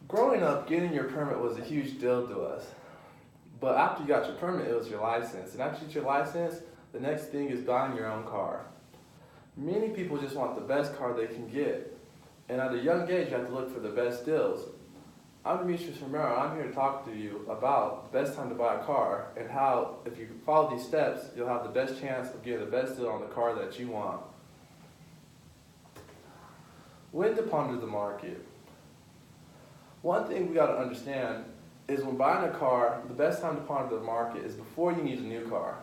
Growing up, getting your permit was a huge deal to us. But after you got your permit, it was your license. And after you get your license, the next thing is buying your own car. Many people just want the best car they can get. And at a young age, you have to look for the best deals. I'm Demetrius Romero. I'm here to talk to you about the best time to buy a car and how, if you follow these steps, you'll have the best chance of getting the best deal on the car that you want. When to ponder the market. One thing we got to understand is when buying a car, the best time to ponder the market is before you need a new car.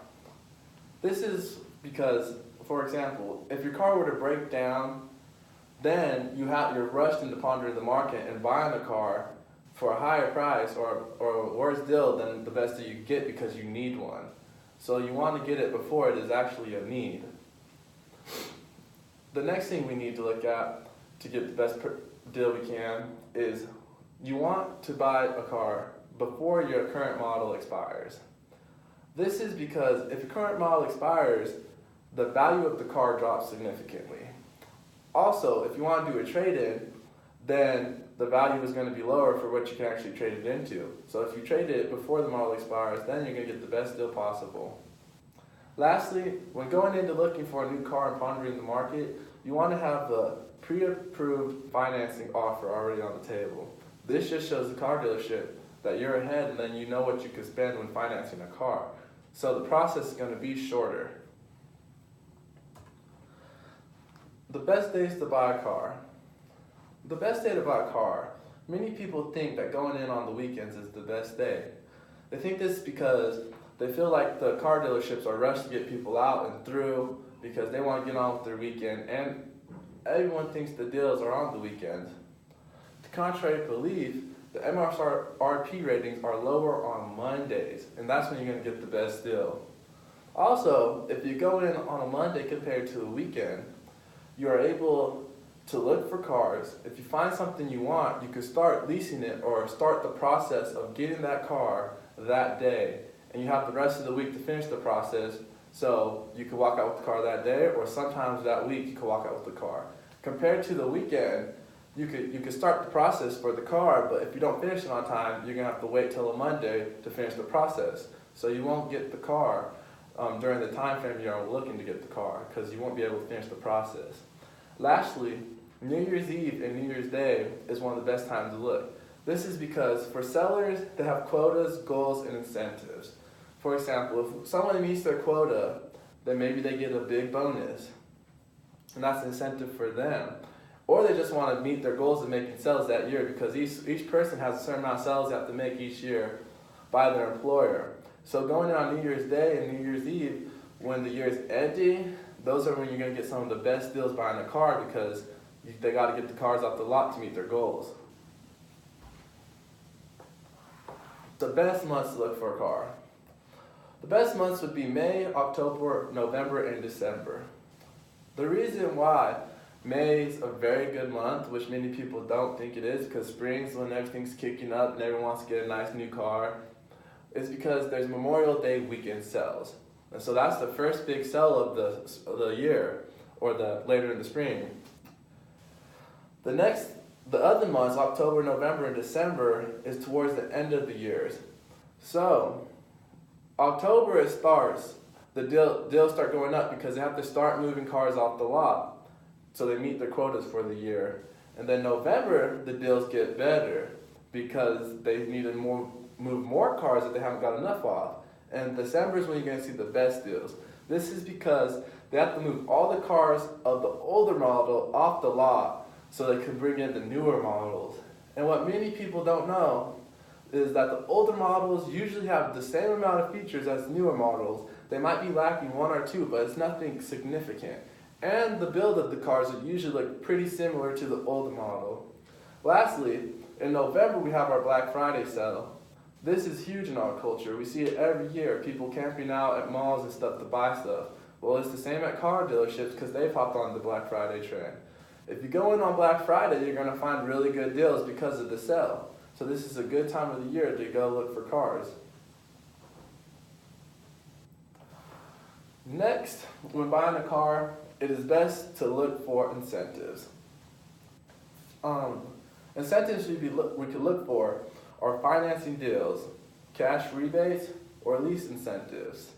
This is because, for example, if your car were to break down, then you're rushed into pondering the market and buying a car for a higher price or a worse deal than the best that you get because you need one. So you want to get it before it is actually a need. The next thing we need to look at to get the best deal we can is you want to buy a car before your current model expires. This is because if your current model expires, the value of the car drops significantly. Also, if you want to do a trade-in, then the value is going to be lower for what you can actually trade it into. So if you trade it before the model expires, then you're going to get the best deal possible. Lastly, when going into looking for a new car and pondering the market, you want to have the pre-approved financing offer already on the table. This just shows the car dealership that you're ahead and then you know what you can spend when financing a car. So the process is going to be shorter. The best days to buy a car. The best day to buy a car, many people think that going in on the weekends is the best day. They think this because they feel like the car dealerships are rushed to get people out and through because they want to get on with their weekend, and everyone thinks the deals are on the weekends. To contrary belief, the MSRP ratings are lower on Mondays, and that's when you're going to get the best deal. Also, if you go in on a Monday compared to a weekend, you are able to look for cars. If you find something you want, you can start leasing it or start the process of getting that car that day. And you have the rest of the week to finish the process, so you can walk out with the car that day, or sometimes that week you can walk out with the car. Compared to the weekend, you could start the process for the car, but if you don't finish it on time, you're going to have to wait till a Monday to finish the process. So you won't get the car during the time frame you're looking to get the car, because you won't be able to finish the process. Lastly, New Year's Eve and New Year's Day is one of the best times to look. This is because for sellers, they have quotas, goals, and incentives. For example, if someone meets their quota, then maybe they get a big bonus, and that's an incentive for them. Or they just want to meet their goals of making sales that year, because each person has a certain amount of sales they have to make each year by their employer. So going in on New Year's Day and New Year's Eve, when the year is ending, those are when you're going to get some of the best deals buying a car, because they got to get the cars off the lot to meet their goals. The best months to look for a car. The best months would be May, October, November, and December. The reason why May is a very good month, which many people don't think it is, because spring's when everything's kicking up and everyone wants to get a nice new car, is because there's Memorial Day weekend sales. And so that's the first big sale of the year, or later in the spring. The other months, October, November, and December, is towards the end of the years. So, October it starts, the deals start going up because they have to start moving cars off the lot so they meet their quotas for the year. And then November, the deals get better because they need to move more cars that they haven't got enough of. And December is when you're going to see the best deals. This is because they have to move all the cars of the older model off the lot so they can bring in the newer models. And what many people don't know is that the older models usually have the same amount of features as the newer models. They might be lacking one or two, but it's nothing significant. And the build of the cars are usually look pretty similar to the older model. Lastly, in November we have our Black Friday sale. This is huge in our culture. We see it every year, people camping out at malls and stuff to buy stuff. Well, it's the same at car dealerships because they've hopped on the Black Friday trend. If you go in on Black Friday, you're going to find really good deals because of the sale. So this is a good time of the year to go look for cars. Next, when buying a car, it is best to look for incentives. Incentives we could look for are financing deals, cash rebates, or lease incentives.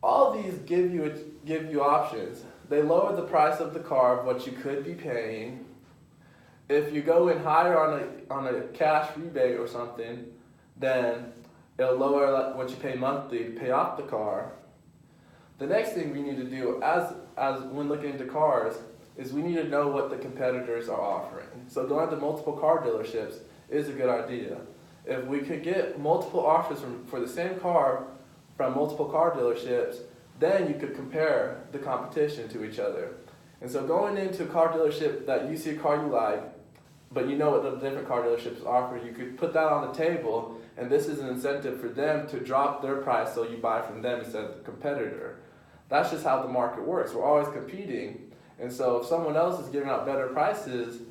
All of these give you options. They lower the price of the car of what you could be paying. If you go in higher on a cash rebate or something, then it'll lower what you pay monthly to pay off the car. The next thing we need to do as when looking into cars is we need to know what the competitors are offering. So going to multiple car dealerships is a good idea. If we could get multiple offers for the same car from multiple car dealerships, then you could compare the competition to each other. And so going into a car dealership that you see a car you like, but you know what the different car dealerships offer, you could put that on the table, and this is an incentive for them to drop their price so you buy from them instead of the competitor. That's just how the market works. We're always competing. And so if someone else is giving out better prices,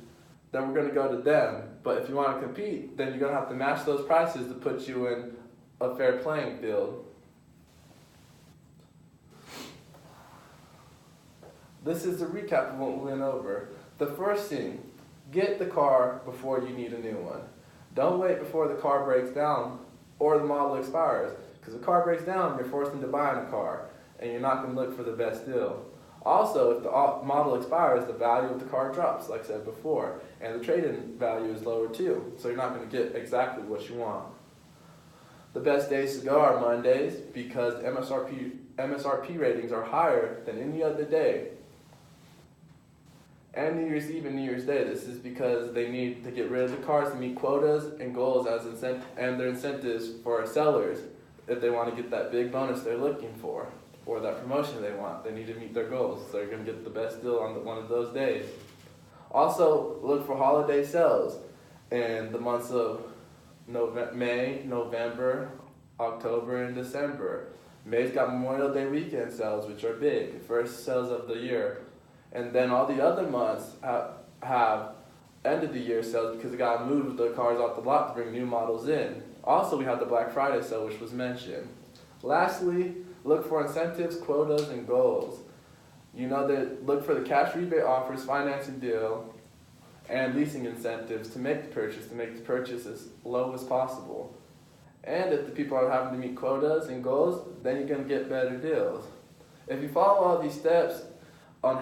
then we're going to go to them. But if you want to compete, then you're going to have to match those prices to put you in a fair playing field. This is a recap of what we went over. The first thing, get the car before you need a new one. Don't wait before the car breaks down or the model expires. Because if the car breaks down, you're forced into buying a car, and you're not going to look for the best deal. Also, if the model expires, the value of the car drops, like I said before, and the trade-in value is lower too, so you're not going to get exactly what you want. The best days to go are Mondays because MSRP ratings are higher than any other day. And New Year's Eve and New Year's Day. This is because they need to get rid of the cars to meet quotas and goals and their incentives for sellers if they want to get that big bonus they're looking for or that promotion they want. They need to meet their goals, so they're going to get the best deal on one of those days. Also, look for holiday sales in the months of May, November, October, and December. May's got Memorial Day weekend sales, which are big, first sales of the year. And then all the other months have end of the year sales because they got to move the cars off the lot to bring new models in. Also, we have the Black Friday sale, which was mentioned. Lastly, look for incentives, quotas, and goals. You know that look for the cash rebate offers, financing deal, and leasing incentives to make the purchase as low as possible. And if the people are having to meet quotas and goals, then you're going to get better deals. If you follow all these steps on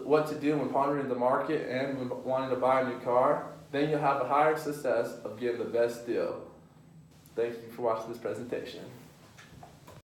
what to do when pondering the market and when wanting to buy a new car, then you'll have a higher success of getting the best deal. Thank you for watching this presentation.